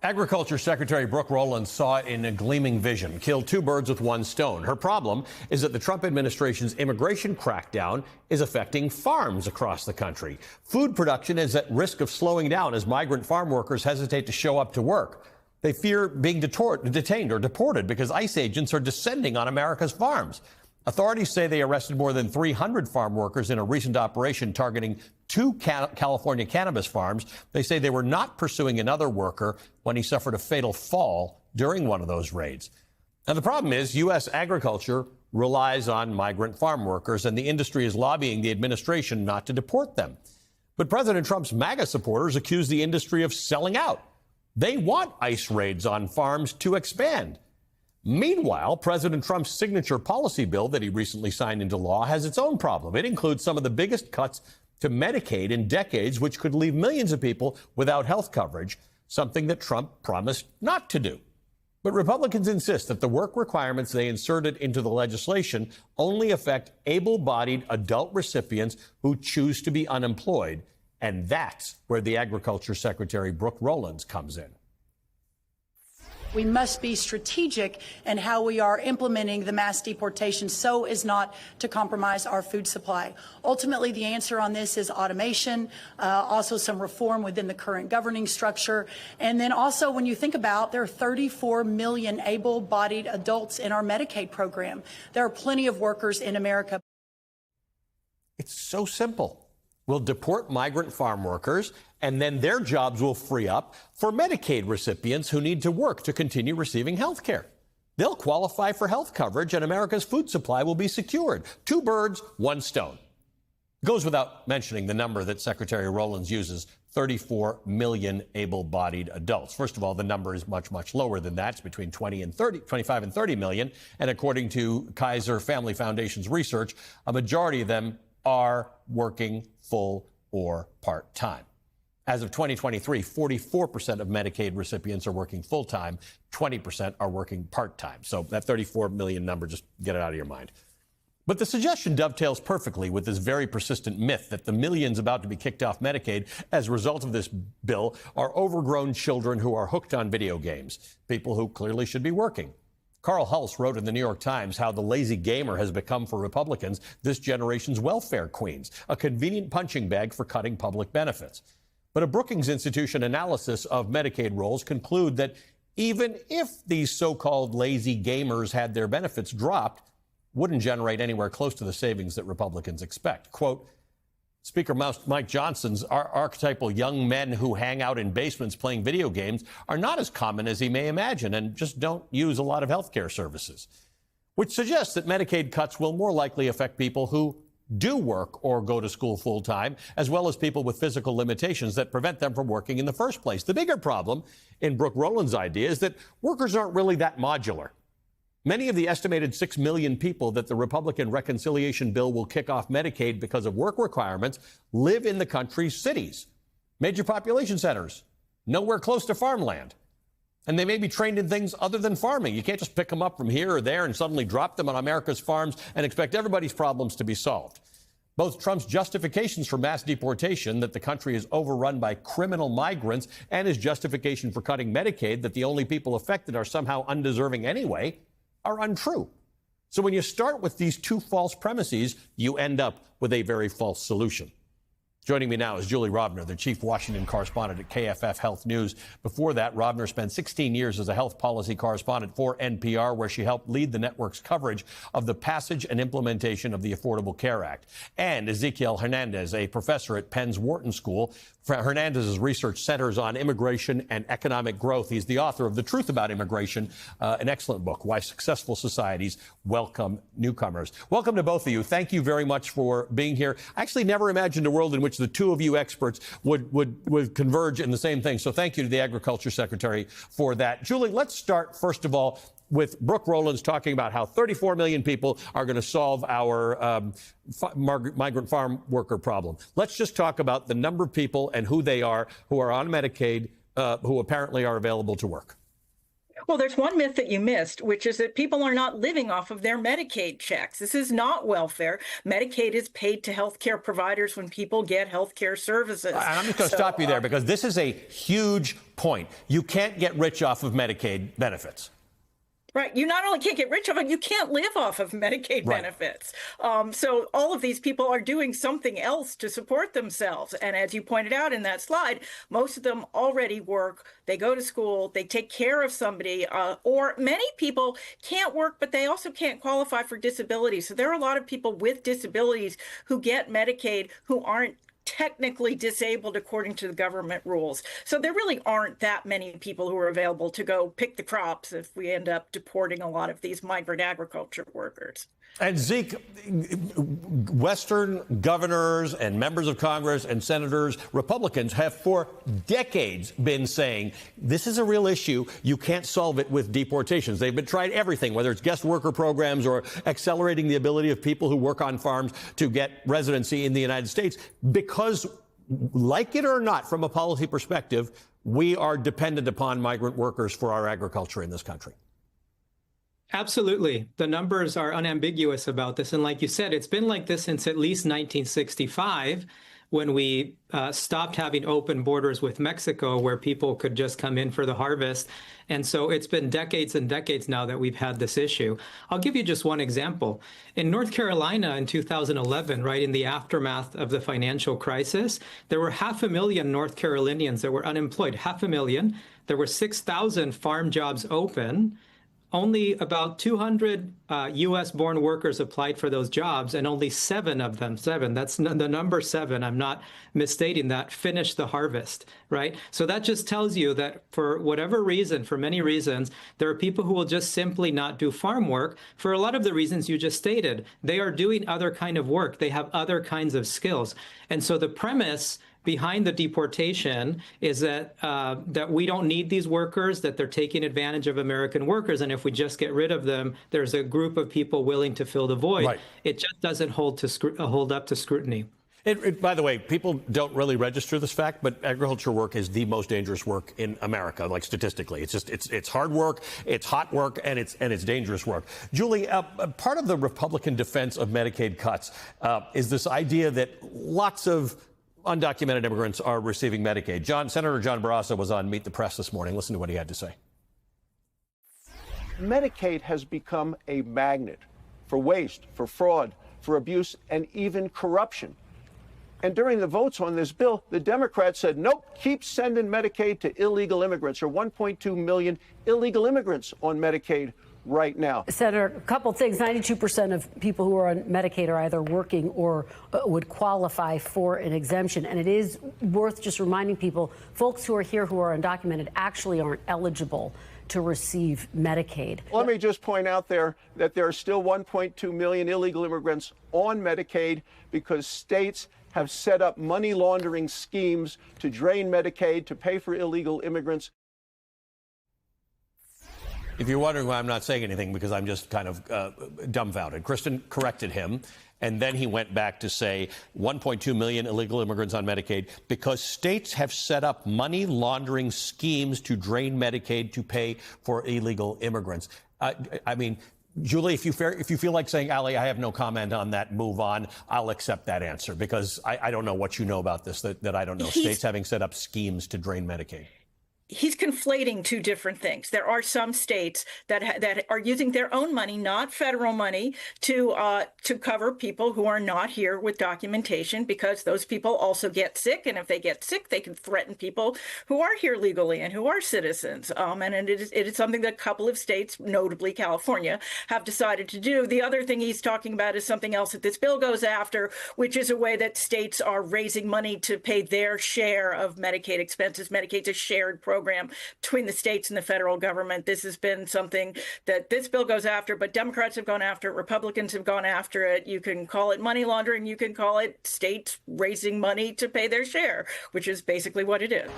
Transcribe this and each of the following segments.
Agriculture Secretary Brooke Rollins saw it in a gleaming vision, killed two birds with one stone. Her problem is that the Trump administration's immigration crackdown is affecting farms across the country. Food production is at risk of slowing down as migrant farm workers hesitate to show up to work. They fear being detained or deported because ICE agents are descending on America's farms. Authorities say they arrested more than 300 farm workers in a recent operation targeting two California cannabis farms. They say they were not pursuing another worker when he suffered a fatal fall during one of those raids. Now, the problem is U.S. agriculture relies on migrant farm workers, and the industry is lobbying the administration not to deport them. But President Trump's MAGA supporters accuse the industry of selling out. They want ICE raids on farms to expand. Meanwhile, President Trump's signature policy bill that he recently signed into law has its own problem. It includes some of the biggest cuts to Medicaid in decades, which could leave millions of people without health coverage, something that Trump promised not to do. But Republicans insist that the work requirements they inserted into the legislation only affect able-bodied adult recipients who choose to be unemployed. And that's where the Agriculture Secretary Brooke Rollins comes in. We must be strategic in how we are implementing the mass deportation so as not to compromise our food supply. Ultimately, the answer on this is automation, also some reform within the current governing structure. And then also, when you think about, there are 34 million able-bodied adults in our Medicaid program. There are plenty of workers in America. It's so simple. We'll deport migrant farm workers, and then their jobs will free up for Medicaid recipients who need to work to continue receiving health care. They'll qualify for health coverage, and America's food supply will be secured. Two birds, one stone. It goes without mentioning the number that Secretary Rollins uses, 34 million able-bodied adults. First of all, the number is much, much lower than that. It's between 25 and 30 million. And according to Kaiser Family Foundation's research, a majority of them are working full or part-time. As of 2023, 44% of Medicaid recipients are working full-time, 20% are working part-time. So that 34 million number, just get it out of your mind. But the suggestion dovetails perfectly with this very persistent myth that the millions about to be kicked off Medicaid as a result of this bill are overgrown children who are hooked on video games, people who clearly should be working. Carl Hulse wrote in the New York Times how the lazy gamer has become for Republicans this generation's welfare queens, a convenient punching bag for cutting public benefits. But a Brookings Institution analysis of Medicaid rolls conclude that even if these so-called lazy gamers had their benefits dropped, wouldn't generate anywhere close to the savings that Republicans expect. Quote, Speaker Mike Johnson's archetypal young men who hang out in basements playing video games are not as common as he may imagine and just don't use a lot of health care services, which suggests that Medicaid cuts will more likely affect people who do work or go to school full time, as well as people with physical limitations that prevent them from working in the first place. The bigger problem in Brooke Rollins' idea is that workers aren't really that modular. Many of the estimated 6 million people that the Republican reconciliation bill will kick off Medicaid because of work requirements live in the country's cities, major population centers, nowhere close to farmland. And they may be trained in things other than farming. You can't just pick them up from here or there and suddenly drop them on America's farms and expect everybody's problems to be solved. Both Trump's justifications for mass deportation, that the country is overrun by criminal migrants, and his justification for cutting Medicaid, that the only people affected are somehow undeserving anyway, are untrue. So when you start with these two false premises, you end up with a very false solution. Joining me now is Julie Rovner, the chief Washington correspondent at KFF Health News. Before that, Rovner spent 16 years as a health policy correspondent for NPR, where she helped lead the network's coverage of the passage and implementation of the Affordable Care Act. And Ezequiel Hernandez, a professor at Penn's Wharton School. Hernandez's research centers on immigration and economic growth. He's the author of The Truth About Immigration, an excellent book, Why Successful Societies Welcome Newcomers. Welcome to both of you. Thank you very much for being here. I actually never imagined a world in which the two of you experts would converge in the same thing. So thank you to the Agriculture Secretary for that. Julie, let's start, first of all, with Brooke Rollins talking about how 34 million people are going to solve our migrant farm worker problem. Let's just talk about the number of people and who they are who are on Medicaid, who apparently are available to work. Well, there's one myth that you missed, which is that people are not living off of their Medicaid checks. This is not welfare. Medicaid is paid to healthcare providers when people get healthcare services. I'm just going to stop you there because this is a huge point. You can't get rich off of Medicaid benefits. Right. You not only can't get rich off it, you can't live off of Medicaid benefits. So all of these people are doing something else to support themselves. And as you pointed out in that slide, most of them already work. They go to school. They take care of somebody. Or many people can't work, but they also can't qualify for disability. So there are a lot of people with disabilities who get Medicaid who aren't technically disabled according to the government rules. So there really aren't that many people who are available to go pick the crops if we end up deporting a lot of these migrant agriculture workers. And Zeke, Western governors and members of Congress and senators, Republicans, have for decades been saying this is a real issue. You can't solve it with deportations. They've been tried everything, whether it's guest worker programs or accelerating the ability of people who work on farms to get residency in the United States, because, like it or not, from a policy perspective, we are dependent upon migrant workers for our agriculture in this country. Absolutely. The numbers are unambiguous about this. And like you said, it's been like this since at least 1965, when we stopped having open borders with Mexico, where people could just come in for the harvest. And so it's been decades and decades now that we've had this issue. I'll give you just one example. In North Carolina in 2011, right in the aftermath of the financial crisis, there were 500,000 North Carolinians that were unemployed, 500,000. There were 6,000 farm jobs open. Only about 200 U.S.-born workers applied for those jobs, and only 7 of them, that's the number 7, I'm not misstating that, finished the harvest, right? So that just tells you that for whatever reason, for many reasons, there are people who will just simply not do farm work for a lot of the reasons you just stated. They are doing other kind of work. They have other kinds of skills. And so the premise behind the deportation is that that we don't need these workers, that they're taking advantage of American workers, and if we just get rid of them, there's a group of people willing to fill the void. Right. It just doesn't hold up to scrutiny. By the way, people don't really register this fact, but agriculture work is the most dangerous work in America, like statistically. It's hard work, it's hot work, and it's dangerous work. Julie, part of the Republican defense of Medicaid cuts is this idea that lots of undocumented immigrants are receiving Medicaid. Senator John Barrasso was on Meet the Press this morning. Listen to what he had to say. Medicaid has become a magnet for waste, for fraud, for abuse, and even corruption. And during the votes on this bill, the Democrats said, nope, keep sending Medicaid to illegal immigrants. There are 1.2 million illegal immigrants on Medicaid right now. Senator, a couple things. 92% of people who are on Medicaid are either working or would qualify for an exemption. And it is worth just reminding people, folks who are here who are undocumented actually aren't eligible to receive Medicaid. Let me just point out there that there are still 1.2 million illegal immigrants on Medicaid because states have set up money laundering schemes to drain Medicaid, to pay for illegal immigrants. If you're wondering why I'm not saying anything, because I'm just kind of dumbfounded. Kristen corrected him, and then he went back to say 1.2 million illegal immigrants on Medicaid because states have set up money laundering schemes to drain Medicaid to pay for illegal immigrants. I mean, Julie, if you feel like saying, Ali, I have no comment on that, move on, I'll accept that answer, because I don't know what you know about this that I don't know. States having set up schemes to drain Medicaid. He's conflating two different things. There are some states that are using their own money, not federal money, to cover people who are not here with documentation, because those people also get sick, and if they get sick, they can threaten people who are here legally and who are citizens. And it is something that a couple of states, notably California, have decided to do. The other thing he's talking about is something else that this bill goes after, which is a way that states are raising money to pay their share of Medicaid expenses. Medicaid's a shared program between the states and the federal government. This has been something that this bill goes after, but Democrats have gone after it. Republicans have gone after it. You can call it money laundering. You can call it states raising money to pay their share, which is basically what it is.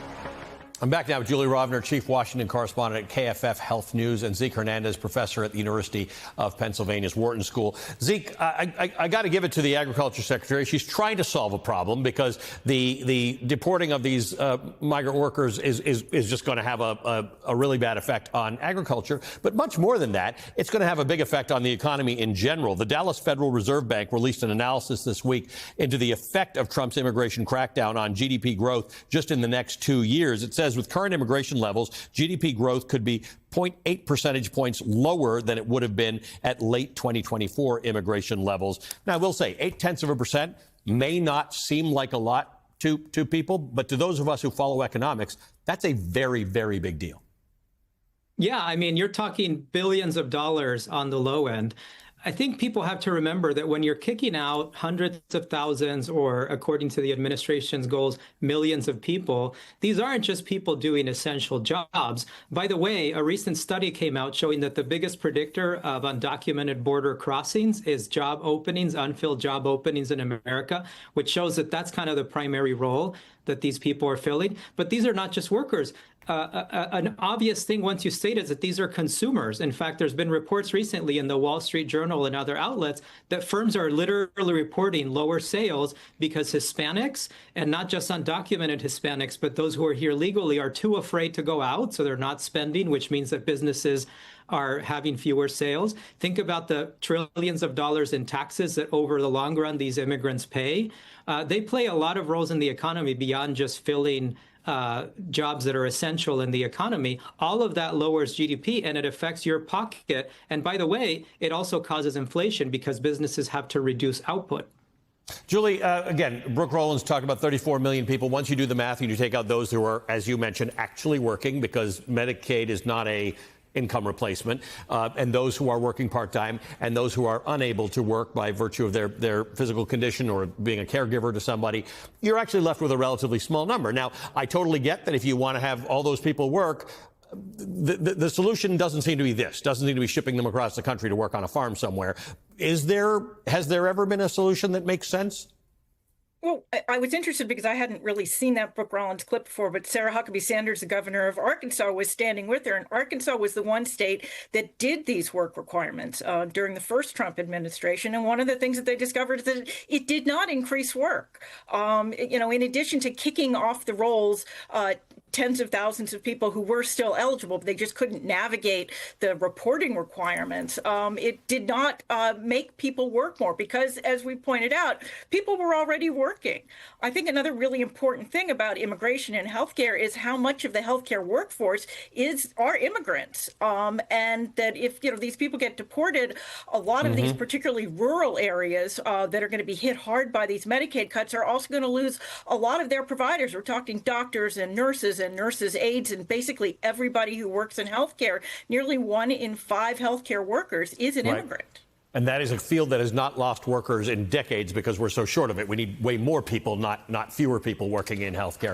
I'm back now with Julie Rovner, Chief Washington Correspondent at KFF Health News, and Zeke Hernandez, Professor at the University of Pennsylvania's Wharton School. Zeke, I got to give it to the Agriculture Secretary. She's trying to solve a problem because the deporting of these migrant workers is just going to have a really bad effect on agriculture. But much more than that, it's going to have a big effect on the economy in general. The Dallas Federal Reserve Bank released an analysis this week into the effect of Trump's immigration crackdown on GDP growth just in the next 2 years. It says with current immigration levels, GDP growth could be 0.8 percentage points lower than it would have been at late 2024 immigration levels. Now, I will say 0.8% may not seem like a lot to people, but to those of us who follow economics, that's a very, very big deal. Yeah, I mean, you're talking billions of dollars on the low end. I think people have to remember that when you're kicking out hundreds of thousands, or according to the administration's goals, millions of people, these aren't just people doing essential jobs. By the way, a recent study came out showing that the biggest predictor of undocumented border crossings is job openings, unfilled job openings in America, which shows that that's kind of the primary role that these people are filling. But these are not just workers. An obvious thing once you state is that these are consumers. In fact, there's been reports recently in the Wall Street Journal and other outlets that firms are literally reporting lower sales because Hispanics, and not just undocumented Hispanics, but those who are here legally, are too afraid to go out, so they're not spending, which means that businesses are having fewer sales. Think about the trillions of dollars in taxes that over the long run these immigrants pay. They play a lot of roles in the economy beyond just filling jobs that are essential in the economy. All of that lowers GDP and it affects your pocket. And by the way, it also causes inflation because businesses have to reduce output. Julie, again, Brooke Rollins talked about 34 million people. Once you do the math and you take out those who are, as you mentioned, actually working, because Medicaid is not a income replacement, and those who are working part-time and those who are unable to work by virtue of their physical condition or being a caregiver to somebody, you're actually left with a relatively small number. Now, I totally get that if you want to have all those people work, the solution doesn't seem to be this, doesn't seem to be shipping them across the country to work on a farm somewhere. Has there ever been a solution that makes sense? Well, I was interested because I hadn't really seen that Brooke Rollins clip before, but Sarah Huckabee Sanders, the governor of Arkansas, was standing with her. And Arkansas was the one state that did these work requirements during the first Trump administration. And one of the things that they discovered is that it did not increase work. In addition to kicking off the rolls, tens of thousands of people who were still eligible, but they just couldn't navigate the reporting requirements. It did not make people work more because, as we pointed out, people were already working. I think another really important thing about immigration and healthcare is how much of the healthcare workforce are immigrants, and that if these people get deported, a lot of these particularly rural areas that are going to be hit hard by these Medicaid cuts are also going to lose a lot of their providers. We're talking doctors and nurses aides and basically everybody who works in healthcare. Nearly 1 in 5 healthcare workers is an immigrant. And that is a field that has not lost workers in decades because we're so short of it. We need way more people, not fewer people working in healthcare.